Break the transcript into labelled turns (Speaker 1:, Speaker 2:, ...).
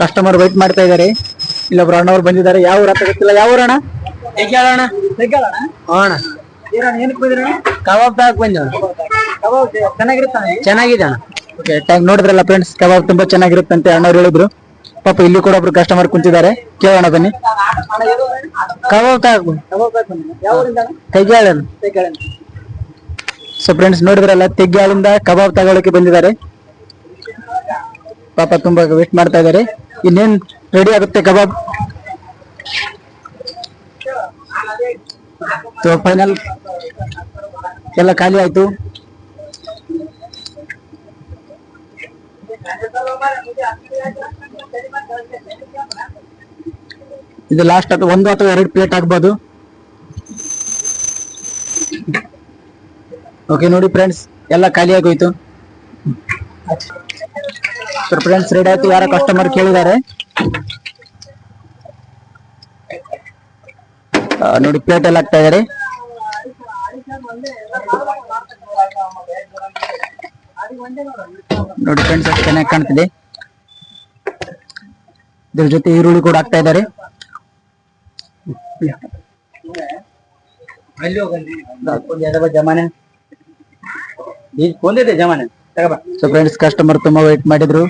Speaker 1: Customer wait ಮಾಡ್ತಾ ಇದಾರೆ. ಇಲ್ಲೊಬ್ರು ಅಣ್ಣವ್ರು ಬಂದಿದ್ದಾರೆ. ಯಾವ ಊರ ಅಂತ ಗೊತ್ತಿಲ್ಲ. ಯಾವ ಊರಣ್ಣ?
Speaker 2: ಅಣ್ಣ
Speaker 1: ಏನಕ್ಕೆ ಬಂದಿರಣ್ಣ?
Speaker 2: ಕಬಾಬ್ ತಗಕ್ ಬಂದ.
Speaker 1: ಚೆನ್ನಾಗಿರುತ್ತಾನೆ.
Speaker 2: ಚೆನ್ನಾಗಿದೆ ಅಣ್ಣ.
Speaker 1: ಓಕೆ, ಟ್ಯಾಂಕ್ ನೋಡಿದ್ರಲ್ಲ ಫ್ರೆಂಡ್ಸ್, ಕಬಾಬ್ ತುಂಬಾ ಚೆನ್ನಾಗಿರುತ್ತಂತೆ ಅಣ್ಣವ್ರು ಹೇಳಿದ್ರು. ಪಾಪ ಇಲ್ಲಿ ಕೂಡ ಒಬ್ರು ಕಸ್ಟಮರ್ ಕುಂತಿದ್ದಾರೆ, ಕೇಳೋಣ ಬನ್ನಿ.
Speaker 2: ಕಬಾಬ್ ತಗಕ್ ತೆಗ್ಯಾಳ.
Speaker 1: ಸೊ ಫ್ರೆಂಡ್ಸ್ ನೋಡಿದ್ರಲ್ಲ, ತೆಗ್ಗಾಳಿಂದ ಕಬಾಬ್ ತಗೊಳಕ್ಕೆ ಬಂದಿದ್ದಾರೆ. ಪಾಪ ತುಂಬಾ ವೇಟ್ ಮಾಡ್ತಾ ಇದ್ದಾರೆ. ಇನ್ನೇನ್ ರೆಡಿ ಆಗುತ್ತೆ ಕಬಾಬ್. ಸೊ ಫೈನಲ್ ಎಲ್ಲ ಖಾಲಿ ಆಯ್ತು. ಇದು ಲಾಸ್ಟ್ ಅಥವಾ 1 ಅಥವಾ 2 ಪ್ಲೇಟ್ ಆಗ್ಬೋದು. ಓಕೆ ನೋಡಿ ಫ್ರೆಂಡ್ಸ್, ಎಲ್ಲ ಖಾಲಿ ಆಗೋಯ್ತು. ಫ್ರೆಂಡ್ಸ್ ರೆಡಿ ಆಯ್ತು. ಯಾರ ಕಸ್ಟಮರ್ ಕೇಳಿದ್ದಾರೆ ನೋಡಿ, ಪ್ಲೇಟ್ ಎಲ್ಲ ಹಾಕ್ತಾ ಇದಾರೆ. ನೋಡಿ ಫ್ರೆಂಡ್ಸ್, ಅಷ್ಟು ಚೆನ್ನಾಗಿ ಕಾಣ್ತಿದೆ. ಇದ್ರ ಜೊತೆ ಈರುಳ್ಳಿ ಕೂಡ ಹಾಕ್ತಾ ಇದ್ದಾರೆ. ಸೊ ಫ್ರೆಂಡ್ಸ್, ಕಸ್ಟಮರ್ ತುಂಬಾ ವೇಟ್ ಮಾಡಿದ್ರು.